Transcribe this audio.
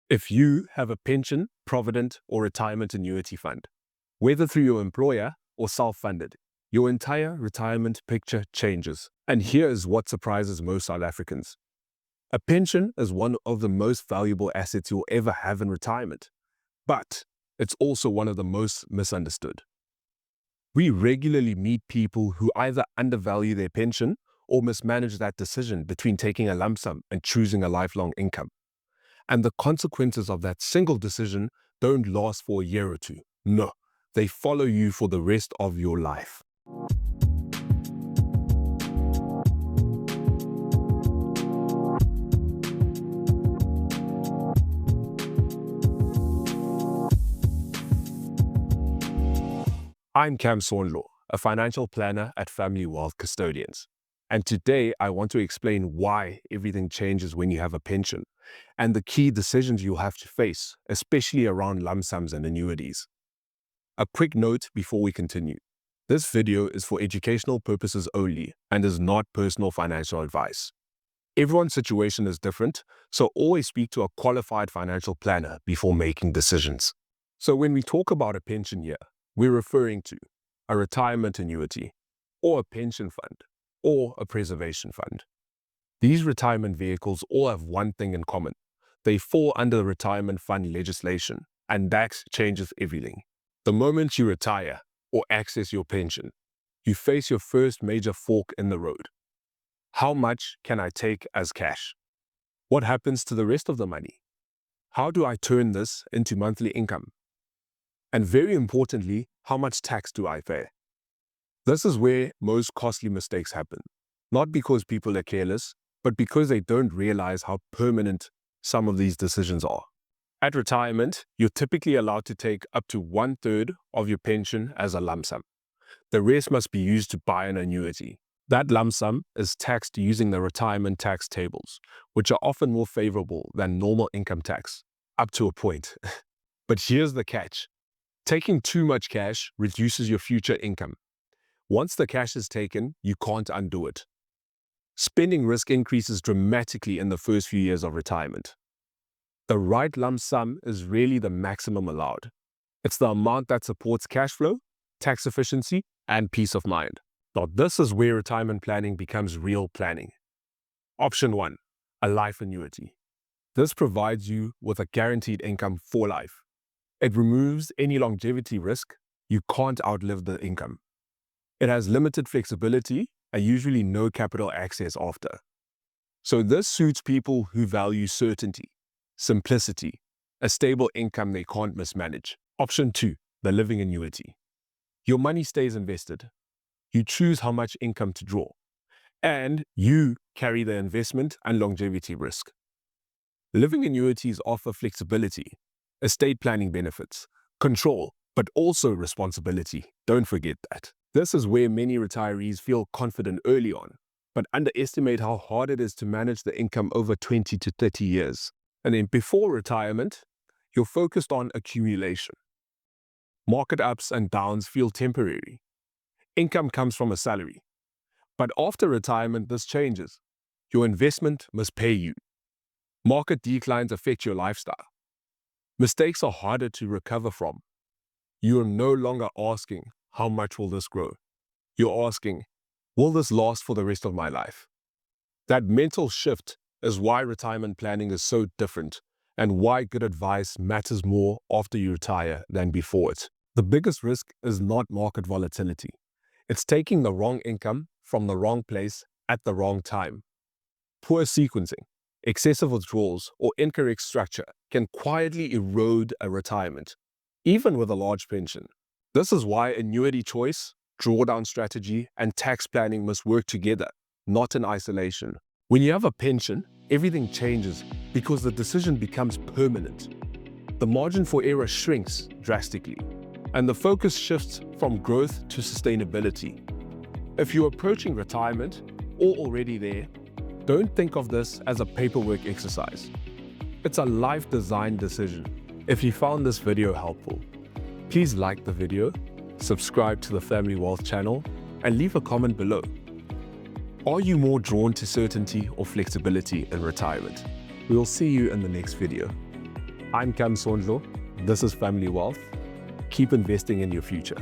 If you have a pension, provident, or retirement annuity fund, whether through your employer or self-funded, your entire retirement picture changes. And here is what surprises most South Africans. A pension is one of the most valuable assets you'll ever have in retirement, but it's also one of the most misunderstood. We regularly meet people who either undervalue their pension or mismanage that decision between taking a lump sum and choosing a lifelong income. And the consequences of that single decision don't last for a year or two. No, they follow you for the rest of your life. I'm Sondlo, a financial planner at Family Wealth Custodians. And today I want to explain why everything changes when you have a pension and the key decisions you'll have to face, especially around lump sums and annuities. A quick note before we continue. This video is for educational purposes only and is not personal financial advice. Everyone's situation is different, so always speak to a qualified financial planner before making decisions. So when we talk about a pension here, we're referring to a retirement annuity, or a pension fund, or a preservation fund. These retirement vehicles all have one thing in common. They fall under the retirement fund legislation, and that changes everything. The moment you retire or access your pension, you face your first major fork in the road. How much can I take as cash? What happens to the rest of the money? How do I turn this into monthly income? And very importantly, how much tax do I pay? This is where most costly mistakes happen, not because people are careless, but because they don't realize how permanent some of these decisions are. At retirement, you're typically allowed to take up to 1/3 of your pension as a lump sum. The rest must be used to buy an annuity. That lump sum is taxed using the retirement tax tables, which are often more favorable than normal income tax, up to a point. But here's the catch. Taking too much cash reduces your future income. Once the cash is taken, you can't undo it. Spending risk increases dramatically in the first few years of retirement. The right lump sum is really the maximum allowed. It's the amount that supports cash flow, tax efficiency, and peace of mind. Now, this is where retirement planning becomes real planning. Option 1, a life annuity. This provides you with a guaranteed income for life. It removes any longevity risk. You can't outlive the income. It has limited flexibility and usually no capital access after. So this suits people who value certainty, simplicity, a stable income they can't mismanage. Option 2, the living annuity. Your money stays invested. You choose how much income to draw, and you carry the investment and longevity risk. Living annuities offer flexibility, estate planning benefits, control, but also responsibility. Don't forget that. This is where many retirees feel confident early on, but underestimate how hard it is to manage the income over 20 to 30 years. And then before retirement, you're focused on accumulation. Market ups and downs feel temporary. Income comes from a salary. But after retirement, this changes. Your investment must pay you. Market declines affect your lifestyle. Mistakes are harder to recover from. You are no longer asking, how much will this grow? You're asking, will this last for the rest of my life? That mental shift is why retirement planning is so different and why good advice matters more after you retire than before it. The biggest risk is not market volatility. It's taking the wrong income from the wrong place at the wrong time. Poor sequencing, excessive withdrawals, or incorrect structure can quietly erode a retirement, even with a large pension. This is why annuity choice, drawdown strategy, and tax planning must work together, not in isolation. When you have a pension, everything changes because the decision becomes permanent. The margin for error shrinks drastically, and the focus shifts from growth to sustainability. If you're approaching retirement or already there, don't think of this as a paperwork exercise. It's a life design decision. If you found this video helpful, please like the video, subscribe to the Family Wealth channel, and leave a comment below. Are you more drawn to certainty or flexibility in retirement? We will see you in the next video. I'm Sondlo. This is Family Wealth. Keep investing in your future.